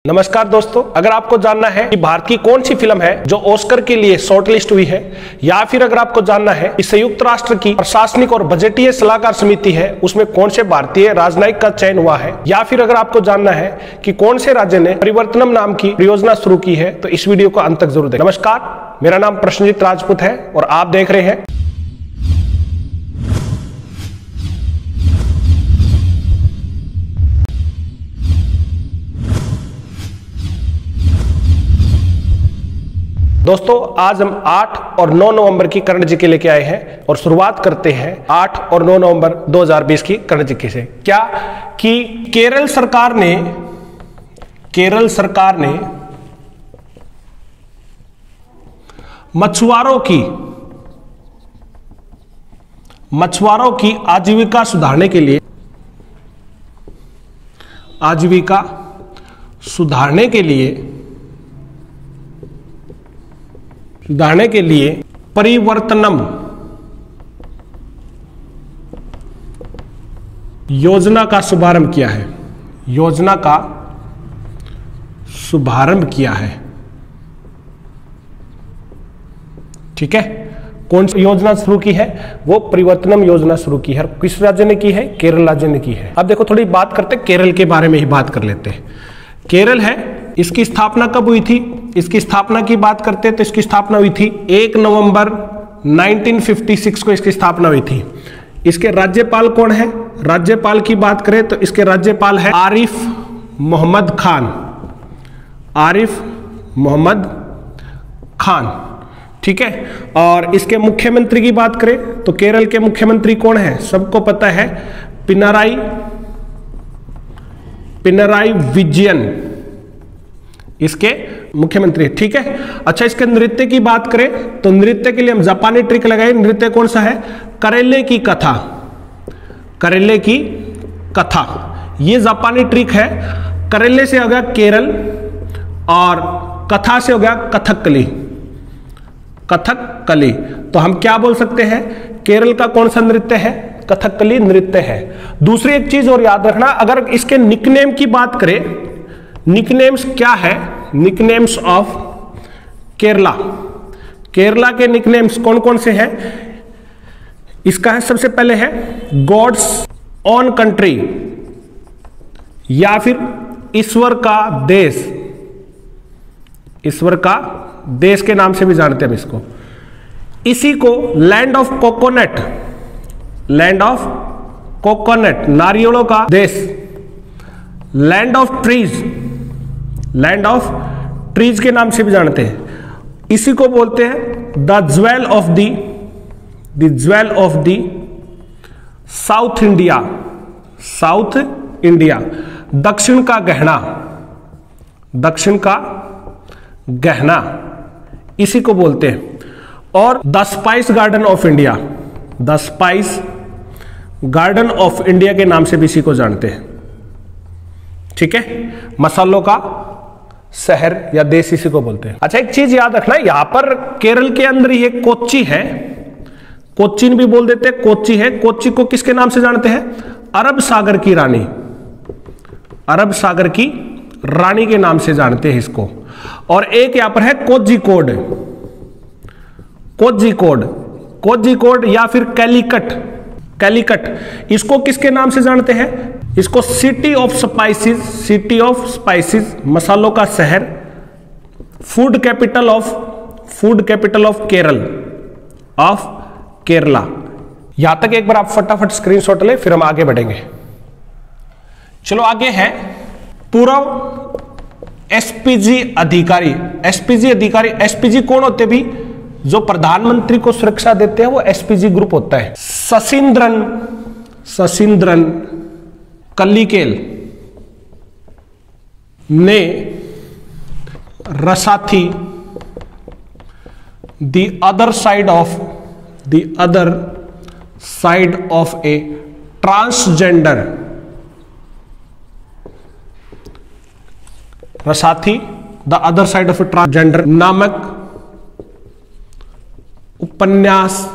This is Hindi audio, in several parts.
नमस्कार दोस्तों, अगर आपको जानना है कि भारत की कौन सी फिल्म है जो ऑस्कर के लिए शॉर्टलिस्ट हुई है, या फिर अगर आपको जानना है कि संयुक्त राष्ट्र की प्रशासनिक और बजटीय सलाहकार समिति है उसमें कौन से भारतीय राजनयिक का चयन हुआ है, या फिर अगर आपको जानना है कि कौन से राज्य ने परिवर्तनम नाम की परियोजना शुरू की है, तो इस वीडियो को अंत तक जरूर देखें। नमस्कार, मेरा नाम प्रश्नजीत राजपूत है और आप देख रहे हैं दोस्तों। आज हम 8 और 9 नवंबर की कर्ण जीके लेके आए हैं और शुरुआत करते हैं 8 और 9 नवंबर 2020 की कर्ण जीके से। क्या कि केरल सरकार ने मछुआरों की आजीविका सुधारने के लिए परिवर्तनम योजना का शुभारंभ किया है। ठीक है, कौन सी योजना शुरू की है? वो परिवर्तनम योजना शुरू की है। किस राज्य ने की है? केरल राज्य ने की है। अब देखो, थोड़ी बात करते हैं केरल के बारे में ही बात कर लेते हैं। केरल है, इसकी स्थापना कब हुई थी? इसकी स्थापना की बात करते हैं तो इसकी स्थापना हुई थी 1 नवंबर 1956 को इसकी स्थापना हुई थी। इसके राज्यपाल कौन है? राज्यपाल की बात करें तो इसके राज्यपाल है आरिफ मोहम्मद खान। ठीक है, और इसके मुख्यमंत्री की बात करें तो केरल के मुख्यमंत्री कौन है? सबको पता है, पिनराई विजयन इसके मुख्यमंत्री। ठीक है, अच्छा, इसके नृत्य की बात करें तो नृत्य के लिए हम जापानी ट्रिक लगाए। नृत्य कौन सा है? करेले की कथा, ये जापानी ट्रिक है। करेले से हो गया केरल और कथा से हो गया कथकली। तो हम क्या बोल सकते हैं? केरल का कौन सा नृत्य है? कथकली नृत्य है। दूसरी एक चीज और याद रखना, अगर इसके निकनेम की बात करें, निकनेम्स क्या है? निकनेम्स ऑफ केरला के निकनेम्स कौन कौन से हैं? इसका है, सबसे पहले है गॉड्स ओन कंट्री, या फिर ईश्वर का देश के नाम से भी जानते हैं हम इसको। इसी को लैंड ऑफ कोकोनट नारियलों का देश, लैंड ऑफ ट्रीज के नाम से भी जानते हैं। इसी को बोलते हैं the jewel of the south India, दक्षिण का गहना, इसी को बोलते हैं। और the spice garden of India के नाम से भी इसी को जानते हैं। ठीक है, मसालों का शहर या देश इसी को बोलते हैं। अच्छा, एक चीज याद रखना, यहां पर केरल के अंदर ही एक कोच्चि है, कोच्चिन भी बोल देते हैं, कोच्चि है। कोच्चि को किसके नाम से जानते हैं? अरब सागर की रानी के नाम से जानते हैं इसको। और एक यहां पर है कोझिकोड या फिर कैलिकट, इसको किसके नाम से जानते हैं? इसको सिटी ऑफ स्पाइसेस, मसालों का शहर, फूड कैपिटल ऑफ केरला। यहां तक एक बार आप फटाफट स्क्रीनशॉट ले, फिर हम आगे बढ़ेंगे। चलो आगे है पूर्व एसपीजी अधिकारी। एसपीजी कौन होते भी? जो प्रधानमंत्री को सुरक्षा देते हैं वो एसपीजी ग्रुप होता है। शशींद्रन कल्लिकेल ने Rasathi the other side of a transgender, Rasathi the other side of a transgender नामक उपन्यास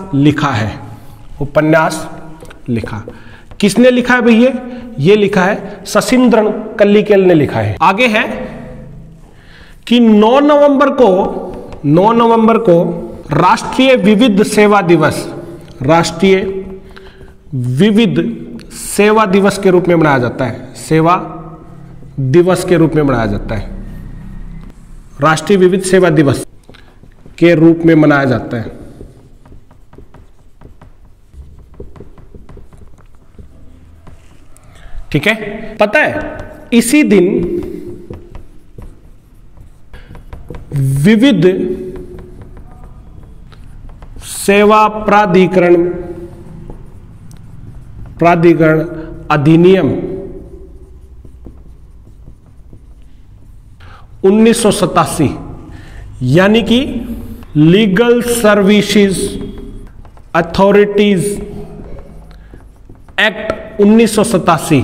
लिखा। किसने लिखा है भैया? ये लिखा है शशींद्रन कल्लिकेल ने लिखा है। आगे है कि 9 नवंबर को राष्ट्रीय विविध सेवा दिवस, राष्ट्रीय विविध सेवा दिवस के रूप में मनाया जाता है। सेवा दिवस के रूप में मनाया जाता है, राष्ट्रीय विविध सेवा दिवस के रूप में मनाया जाता है। ठीक है, पता है इसी दिन विविध सेवा प्राधिकरण अधिनियम 1987 यानी कि लीगल सर्विसेज अथॉरिटीज एक्ट 1987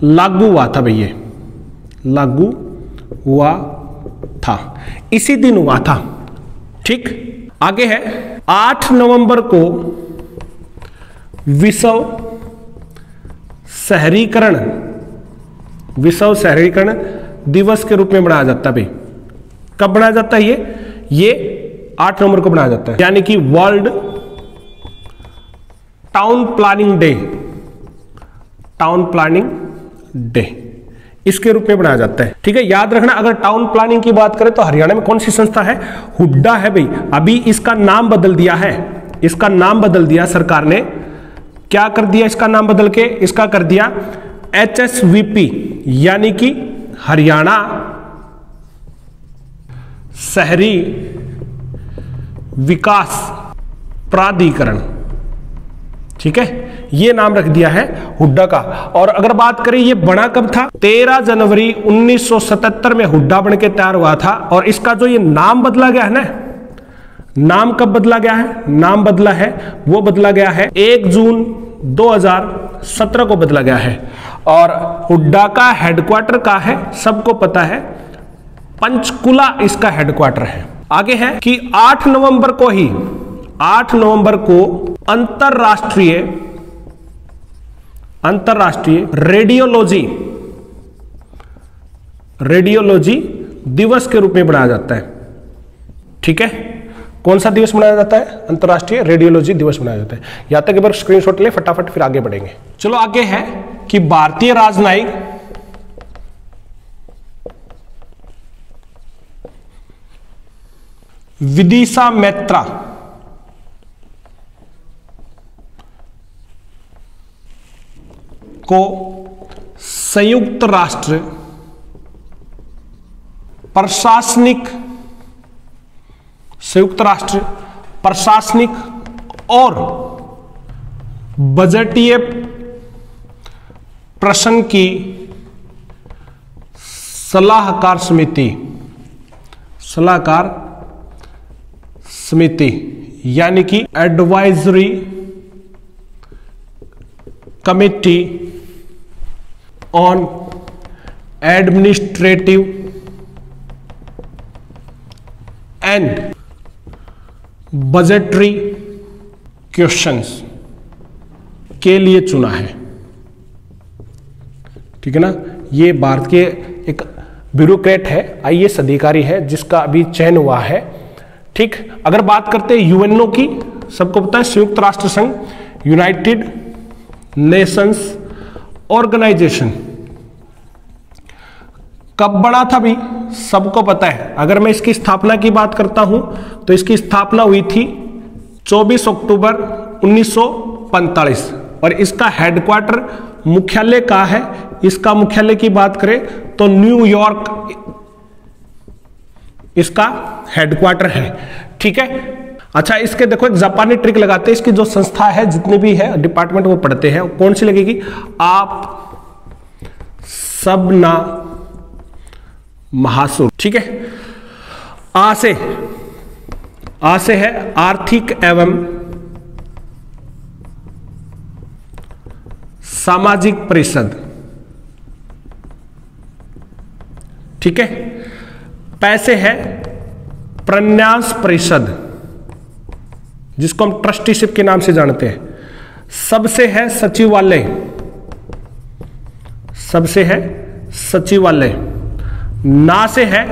लागू हुआ था भैया, लागू हुआ था, इसी दिन हुआ था। ठीक, आगे है 8 नवंबर को विश्व शहरीकरण दिवस के रूप में मनाया जाता है। भाई कब मनाया जाता है ये 8 नवंबर को मनाया जाता है, यानी कि वर्ल्ड टाउन प्लानिंग डे इसके रूप में बनाया जाता है। ठीक है, याद रखना, अगर टाउन प्लानिंग की बात करें तो हरियाणा में कौन सी संस्था है? हुड्डा है भाई। अभी इसका नाम बदल दिया है, इसका नाम बदल दिया सरकार ने। क्या कर दिया इसका नाम बदल के? इसका कर दिया HSVP यानी कि हरियाणा शहरी विकास प्राधिकरण। ठीक है, ये नाम रख दिया है हुड्डा का। और अगर बात करें ये बना कब था? 13 जनवरी 1977 में हुड्डा बन के तैयार हुआ था। और इसका जो ये नाम बदला गया है ना, नाम कब बदला गया है? नाम बदला है, वो बदला गया है 1 जून 2017 को बदला गया है। और हुड्डा का हेडक्वार्टर का है, सबको पता है, पंचकुला इसका हेडक्वार्टर है। आगे है कि 8 नवंबर को अंतरराष्ट्रीय रेडियोलॉजी दिवस के रूप में मनाया जाता है। ठीक है, कौन सा दिवस मनाया जाता है? अंतरराष्ट्रीय रेडियोलॉजी दिवस मनाया जाता है। यहां तक एक बार स्क्रीनशॉट ले फटाफट, फिर आगे बढ़ेंगे। चलो आगे है कि भारतीय राजनयिक विदिशा मैत्रा को संयुक्त राष्ट्र प्रशासनिक और बजटीय प्रश्न की सलाहकार समिति यानी कि advisory committee on administrative and budgetary questions के लिए चुना है। ठीक है ना, ये भारत के एक ब्यूरोक्रेट है, IAS अधिकारी है, जिसका अभी चयन हुआ है। ठीक, अगर बात करते हैं यूएनओ की, सबको पता है संयुक्त राष्ट्र संघ, यूनाइटेड नेशंस ऑर्गेनाइजेशन कब बना था भी सबको पता है। अगर मैं इसकी स्थापना की बात करता हूं तो इसकी स्थापना हुई थी 24 अक्टूबर 1945 और इसका हेडक्वार्टर मुख्यालय कहाँ है? इसका मुख्यालय की बात करें तो न्यूयॉर्क इसका हेडक्वार्टर है। ठीक है, अच्छा इसके देखो एक जापानी ट्रिक लगाते हैं। इसकी जो संस्था है, जितनी भी है डिपार्टमेंट, वो पढ़ते हैं। कौन सी लगेगी? आप सब ना महासुर। ठीक है, आ से है आर्थिक एवं सामाजिक परिषद। ठीक है, पैसे है प्रन्यास परिषद, जिसको हम ट्रस्टीशिप के नाम से जानते हैं। सबसे है सचिवालय, ना से है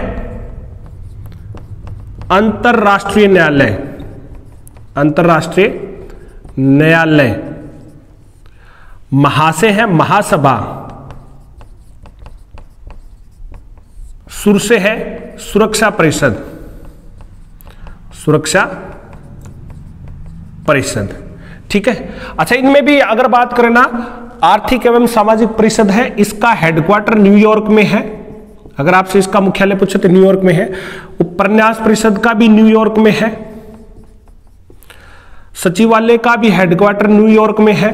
अंतरराष्ट्रीय न्यायालय, अंतरराष्ट्रीय न्यायालय। महा से है महासभा, सुर से है सुरक्षा परिषद, सुरक्षा परिषद। ठीक है। अच्छा, इनमें भी अगर बात करें ना, आर्थिक एवं सामाजिक परिषद है, इसका हेडक्वार्टर न्यूयॉर्क में है। अगर आपसे इसका मुख्यालय पूछे तो न्यूयॉर्क में है। उपन्यास परिषद का भी न्यूयॉर्क में है। सचिवालय का भी हेडक्वार्टर न्यूयॉर्क में है।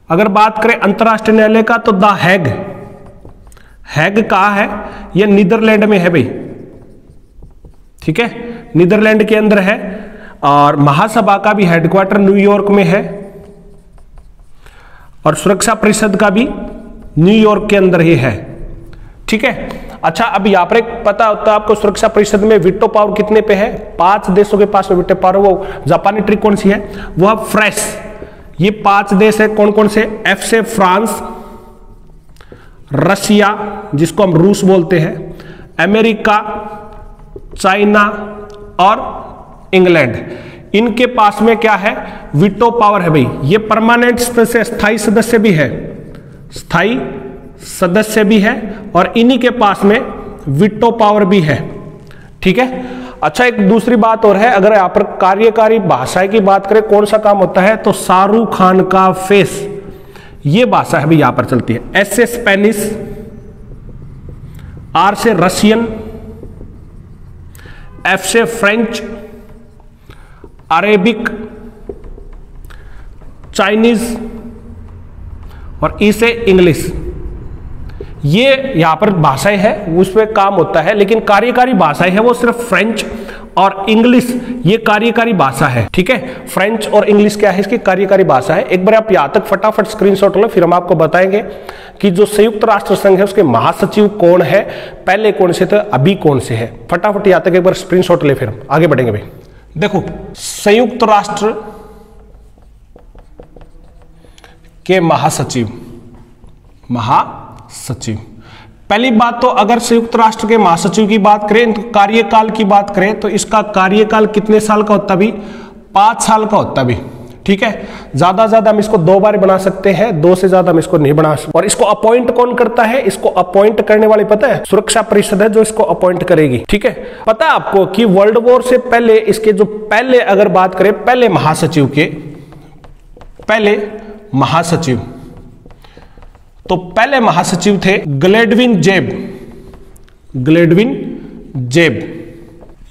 अगर बात करें अंतरराष्ट्रीय न्यायालय का तो द हैग, हैग कहाँ है? यह नीदरलैंड में है भाई। ठीक है, नीदरलैंड के अंदर है। और महासभा का भी हेडक्वार्टर न्यूयॉर्क में है और सुरक्षा परिषद का भी न्यूयॉर्क के अंदर ही है। ठीक है। अच्छा, अब यहां पर एक पता होता है आपको, सुरक्षा परिषद में वीटो पावर कितने पे है? 5 देशों के पास में वीटो पावर। वो जापानी ट्रिक कौन सी है? वो है फ्रेश। ये 5 देश है, कौन कौन से? एफ से फ्रांस, रशिया जिसको हम रूस बोलते हैं, अमेरिका, चाइना और इंग्लैंड। इनके पास में क्या है? वीटो पावर है भाई। ये परमानेंट से स्थायी सदस्य भी है, स्थायी सदस्य भी है, और इन्हीं के पास में वीटो पावर भी है। ठीक है। अच्छा, एक दूसरी बात और है, अगर यहां पर कार्यकारी भाषा की बात करें, कौन सा काम होता है? तो शाहरुख खान का फेस, ये भाषा है भाई यहां पर चलती है। एस से स्पेनिश, आर से रशियन, एफ से फ्रेंच, अरेबिक, चाइनीज और ई से इंग्लिश। ये यहां पर भाषाएं हैं, उसमें काम होता है। लेकिन कार्यकारी भाषाएं है वो सिर्फ फ्रेंच और इंग्लिश, ये कार्यकारी भाषा है। ठीक है। फ्रेंच और इंग्लिश क्या है? इसकी कार्यकारी भाषा है। एक बार आप यहां तक फटाफट स्क्रीनशॉट लो, फिर हम आपको बताएंगे कि जो संयुक्त राष्ट्र संघ है उसके महासचिव कौन है, पहले कौन से थे, अभी कौन से है। फटाफट यहां तक एक बार स्क्रीनशॉट ले, फिर हम आगे बढ़ेंगे भाई। देखो, संयुक्त राष्ट्र के महासचिव, महासचिव। पहली बात तो अगर संयुक्त राष्ट्र के महासचिव की बात करें तो कार्यकाल की बात करें तो इसका कार्यकाल कितने साल का होता भी? 5 साल का होता भी। ठीक है। ज्यादा ज्यादा हम इसको 2 बार बना सकते हैं, 2 से ज्यादा हम इसको नहीं बना सकते। और इसको अपॉइंट कौन करता है? इसको अपॉइंट करने वाले पता है? सुरक्षा परिषद है जो इसको अपॉइंट करेगी। ठीक है। पता है आपको कि वर्ल्ड वॉर से पहले इसके जो पहले अगर बात करें पहले महासचिव के, पहले महासचिव, तो पहले महासचिव थे ग्लेडविन जेब, ग्लेडविन जेब।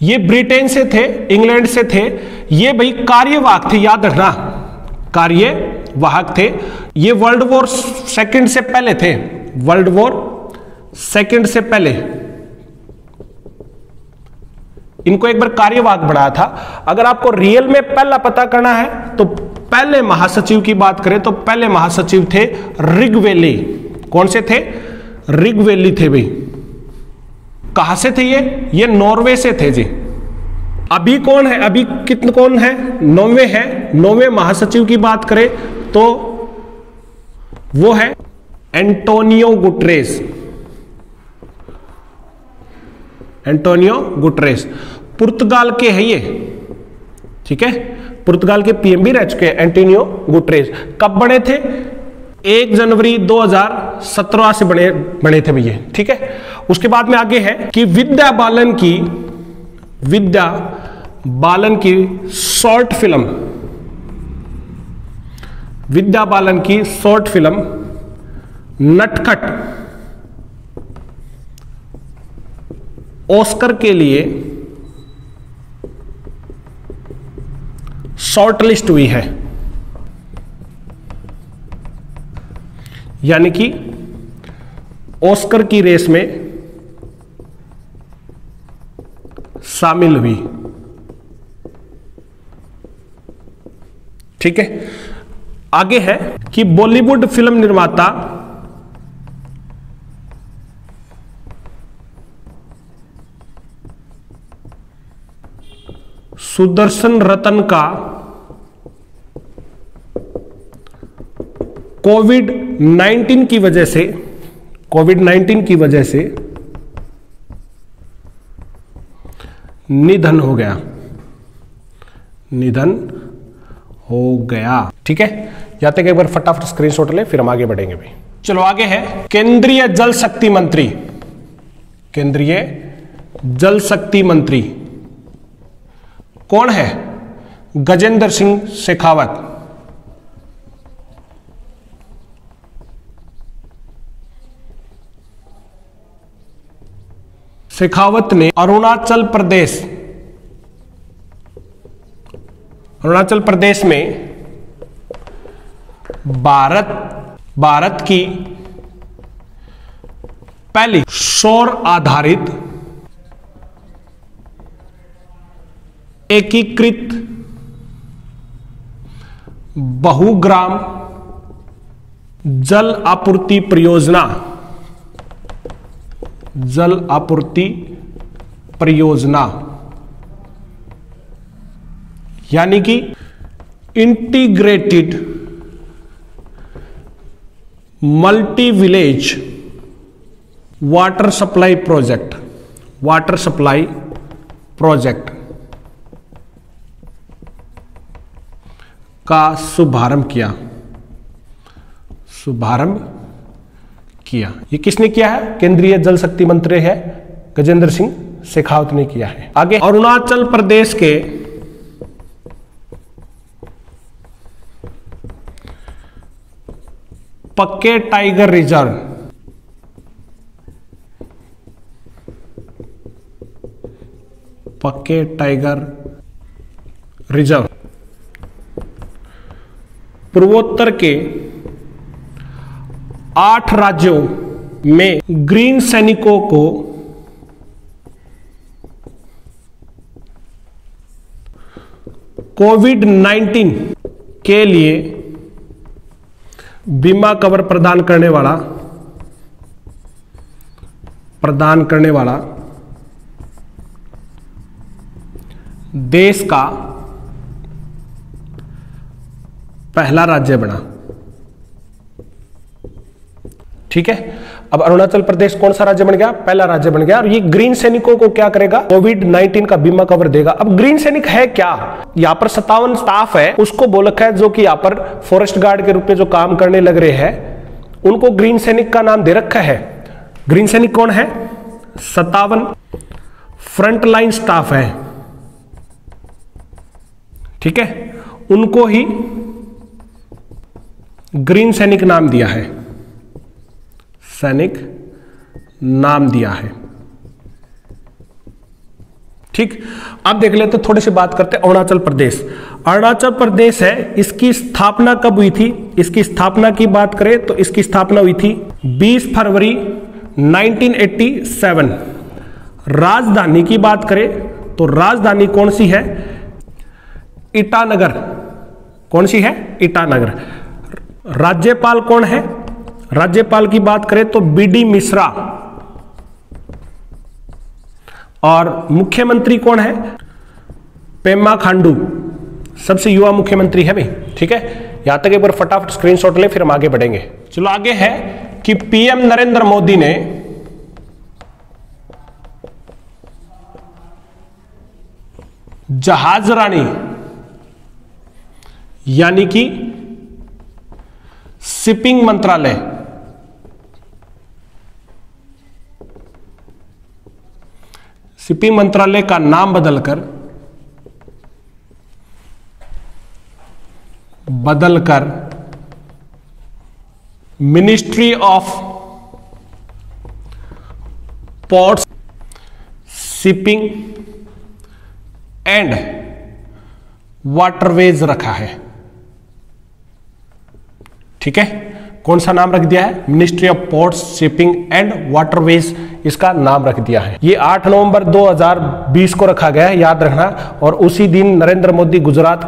ये ब्रिटेन से थे, इंग्लैंड से थे। ये भाई कार्यवाहक थे, याद रखना, कार्यवाहक थे। ये वर्ल्ड वॉर सेकंड से पहले थे, वर्ल्ड वॉर सेकंड से पहले इनको एक बार कार्यवाहक बनाया था। अगर आपको रियल में पहला पता करना है तो पहले महासचिव की बात करें तो पहले महासचिव थे रिगवेली। कौन से थे? रिगवेली थे भाई। कहां से थे ये नॉर्वे से थे जी। अभी कौन है? अभी कितने कौन है? 9वें है। 9वें महासचिव की बात करें तो वो है एंटोनियो गुटरेस, एंटोनियो गुटरेस। पुर्तगाल के है ये। ठीक है। पुर्तगाल के पीएम भी रह चुके हैं एंटोनियो गुटरेस। कब बने थे? 1 जनवरी 2017 से बने थे भैया। ठीक है। उसके बाद में आगे है कि विद्या बालन की शॉर्ट फिल्म, विद्या बालन की शॉर्ट फिल्म नटखट ऑस्कर के लिए शॉर्टलिस्ट हुई है। यानी कि ऑस्कर की रेस में शामिल हुई। ठीक है। आगे है कि बॉलीवुड फिल्म निर्माता सुदर्शन रतन का कोविड-19 की वजह से निधन हो गया, निधन हो गया। ठीक है, या तक एक बार फटाफट स्क्रीनशॉट ले, फिर हम आगे बढ़ेंगे भाई। चलो आगे है केंद्रीय जल शक्ति मंत्री। केंद्रीय जल शक्ति मंत्री कौन है? गजेंद्र सिंह शेखावत। शेखावत ने अरुणाचल प्रदेश में भारत की पहली सौर आधारित एकीकृत बहुग्राम जल आपूर्ति परियोजना यानी कि integrated multi village water supply project का शुभारंभ किया। ये किसने किया है? केंद्रीय जल शक्ति मंत्री है गजेंद्र सिंह शेखावत ने किया है। आगे अरुणाचल प्रदेश के पक्के टाइगर रिजर्व पूर्वोत्तर के 8 राज्यों में ग्रीन सैनिकों को कोविड-19 के लिए बीमा कवर प्रदान करने वाला देश का पहला राज्य बना। ठीक है, अब अरुणाचल प्रदेश कौन सा राज्य बन गया? पहला राज्य बन गया। और ये ग्रीन सैनिकों को क्या करेगा? कोविड-19 का बीमा कवर देगा। अब ग्रीन सैनिक है क्या? यहां पर 57 स्टाफ है, उसको बोल रखा है जो कि यहां पर फॉरेस्ट गार्ड के रूप में जो काम करने लग रहे हैं, उनको ग्रीन सैनिक का नाम दे रखा है। ग्रीन सैनिक कौन है? 57 फ्रंट लाइन स्टाफ है। ठीक है, उनको ही ग्रीन सैनिक नाम दिया है, ठीक। अब देख लेते थोड़ी सी बात करते हैं अरुणाचल प्रदेश है, इसकी स्थापना कब हुई थी? इसकी स्थापना की बात करें तो इसकी स्थापना हुई थी 20 फरवरी 1987। राजधानी की बात करें तो राजधानी कौन सी है? ईटानगर। कौन सी है? ईटानगर। राज्यपाल कौन है? राज्यपाल की बात करें तो बीडी मिश्रा। और मुख्यमंत्री कौन है? पेमा खांडू, सबसे युवा मुख्यमंत्री है भाई। ठीक है, यहां तक एक बार फटाफट स्क्रीनशॉट ले, फिर हम आगे बढ़ेंगे। चलो आगे है कि पीएम नरेंद्र मोदी ने जहाजरानी यानी कि शिपिंग मंत्रालय का नाम बदलकर ministry of ports, shipping and waterways रखा है। ठीक है, कौन सा नाम रख दिया है? Ministry of ports, shipping and waterways इसका नाम रख दिया है। ये 8 नवंबर 2020 को रखा गया है, याद रखना। और उसी दिन नरेंद्र मोदी गुजरात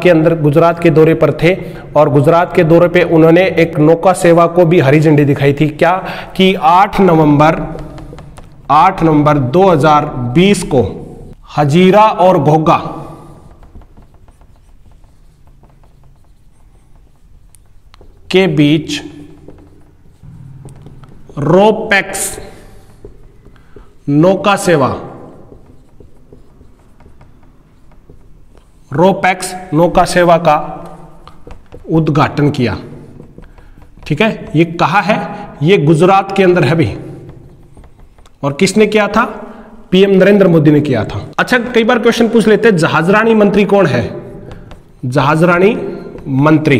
के दौरे पर थे, और गुजरात के दौरे पे उन्होंने एक नौका सेवा को भी हरी झंडी दिखाई थी। क्या कि 8 नवंबर 2020 को हजीरा और घोघा के बीच रोपैक्स नौका सेवा रोपैक्स नौका सेवा का उद्घाटन किया। ठीक है, ये कहाँ है? ये गुजरात के अंदर है भी। और किसने किया था? पीएम नरेंद्र मोदी ने किया था। अच्छा, कई बार क्वेश्चन पूछ लेते हैं जहाजरानी मंत्री कौन है? जहाजरानी मंत्री,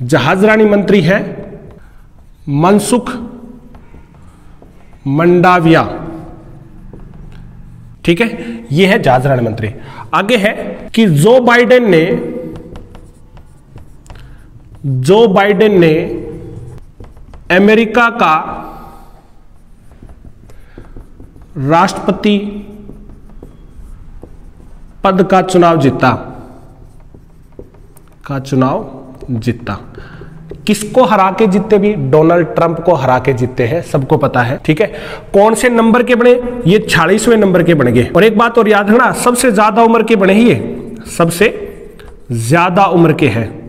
जहाजरानी मंत्री है मनसुख मंडाविया। ठीक है, ये है जहाजरानी मंत्री। आगे है कि जो बाइडेन ने अमेरिका का राष्ट्रपति पद का चुनाव जीता। किसको हरा के जीते? भी डोनाल्ड ट्रंप को हरा के जीते हैं, सबको पता है। ठीक है, कौन से नंबर के बने? ये 46वें नंबर के बन गए। और एक बात और याद रखना, सबसे ज्यादा उम्र के बने ही ये, सबसे ज्यादा उम्र के हैं।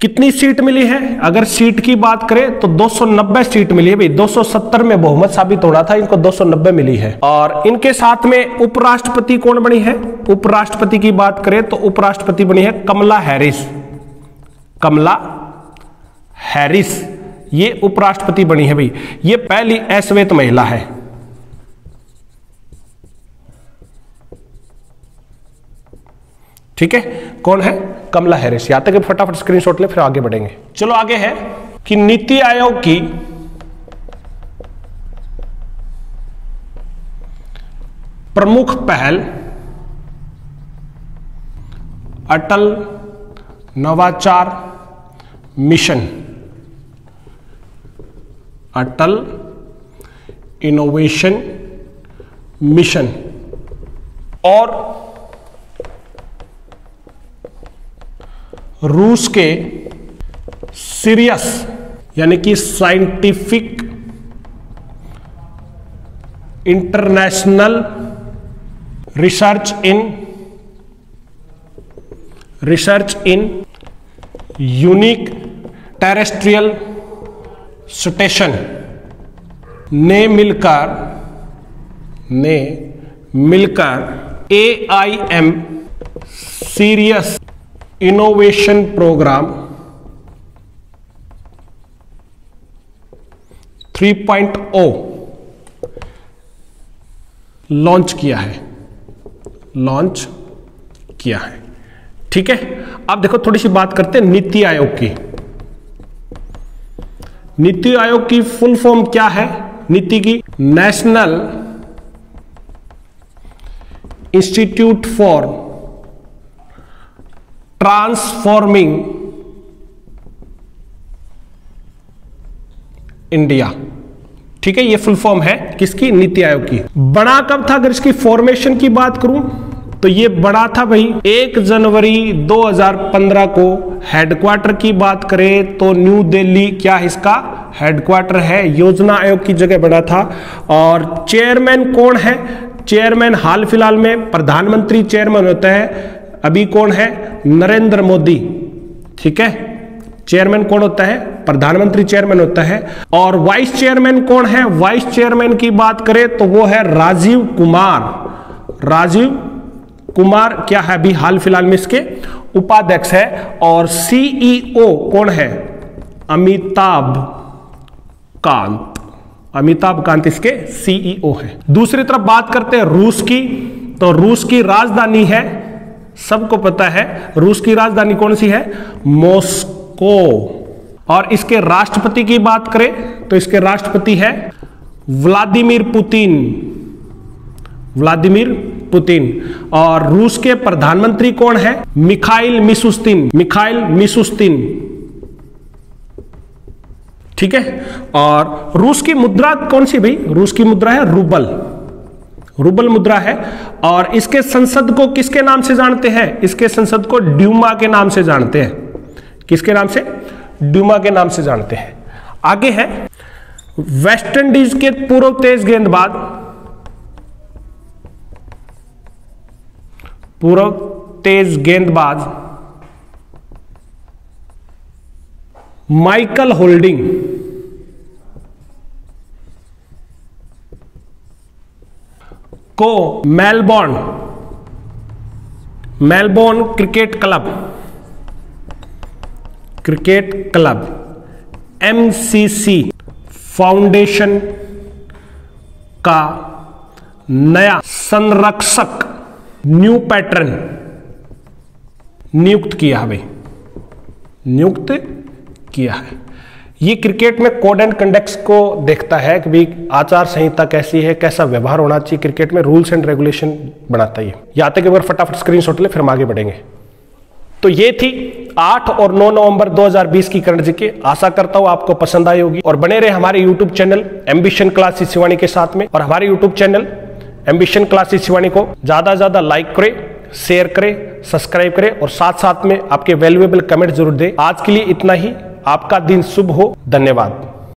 कितनी सीट मिली है? अगर सीट की बात करें तो 290 सीट मिली है भाई। 270 में बहुमत साबित होना था, इनको 290 मिली है। और इनके साथ में उपराष्ट्रपति कौन बनी है? उपराष्ट्रपति की बात करें तो उपराष्ट्रपति बनी है कमला हैरिस। कमला हैरिस ये उपराष्ट्रपति बनी है भाई। ये पहली अश्वेत महिला है। ठीक है, कौन है? कमला हैरिस। यहां तक फटाफट स्क्रीनशॉट ले, फिर आगे बढ़ेंगे। चलो आगे है कि नीति आयोग की प्रमुख पहल अटल नवाचार मिशन, अटल इनोवेशन मिशन। और रूस के सीरियस यानी कि scientific international research in unique terrestrial station ने मिलकर AIM Sirius innovation program 3.0 launch किया है। ठीक है, अब देखो थोड़ी सी बात करते हैं नीति आयोग की। नीति आयोग की फुल फॉर्म क्या है? नीति की national institute for transforming India. ठीक है, ये फुल फॉर्म है किसकी? नीति आयोग की। बड़ा कब था? अगर इसकी फॉर्मेशन की बात करूं तो ये बड़ा था भाई 1 जनवरी 2015 को। हेडक्वार्टर की बात करें तो न्यू दिल्ली क्या इसका हेडक्वार्टर है, योजना आयोग की जगह बड़ा था। और चेयरमैन कौन है? चेयरमैन हाल फिलहाल में प्रधानमंत्री चेयरमैन होता है, अभी कौन है? नरेंद्र मोदी। ठीक है, चेयरमैन कौन होता है? प्रधानमंत्री चेयरमैन होता है। और वाइस चेयरमैन कौन है? वाइस चेयरमैन की बात करें तो वो है राजीव कुमार क्या है? अभी हाल फिलहाल में इसके उपाध्यक्ष है। और CEO कौन है? अमिताभ कांत इसके CEO है। दूसरी तरफ बात करते हैं रूस की, तो रूस की राजधानी है, सबको पता है रूस की राजधानी कौन सी है? मॉस्को। और इसके राष्ट्रपति की बात करें तो इसके राष्ट्रपति है व्लादिमीर पुतिन। और रूस के प्रधानमंत्री कौन है? Mikhail Mishustin. ठीक है, और रूस की मुद्रा कौन सी भाई? रूस की मुद्रा है रूबल मुद्रा है। और इसके संसद को किसके नाम से जानते हैं? इसके संसद को ड्यूमा के नाम से जानते हैं। किसके नाम से? ड्यूमा के नाम से जानते हैं। आगे है वेस्ट इंडीज के पूर्व तेज गेंदबाज माइकल होल्डिंग को Melbourne cricket club MCC foundation का नया संरक्षक न्यू पैटर्न नियुक्त किया है। ये क्रिकेट में कोड एंड कंडक्ट्स को देखता है कि भाई आचार संहिता कैसी है, कैसा व्यवहार होना चाहिए क्रिकेट में, रूल्स एंड रेगुलेशन बनाता है। यहाँ तक एक बार फटाफट स्क्रीनशॉट ले, फिर हम आगे बढ़ेंगे। तो ये थी 8 और 9 नवंबर 2020 की करंट जीके। आशा करता हूं आपको पसंद आई होगी और बने रहे हमारे YouTube channel ambition classes Shivani के साथ में। और हमारे YouTube channel ambition classes Shivani को ज्यादा से ज्यादा लाइक करें, शेयर करें, सब्सक्राइब करें और साथ साथ में आपके वैल्यूएबल कमेंट जरूर दें। आज के लिए इतना ही। आपका दिन शुभ हो। धन्यवाद।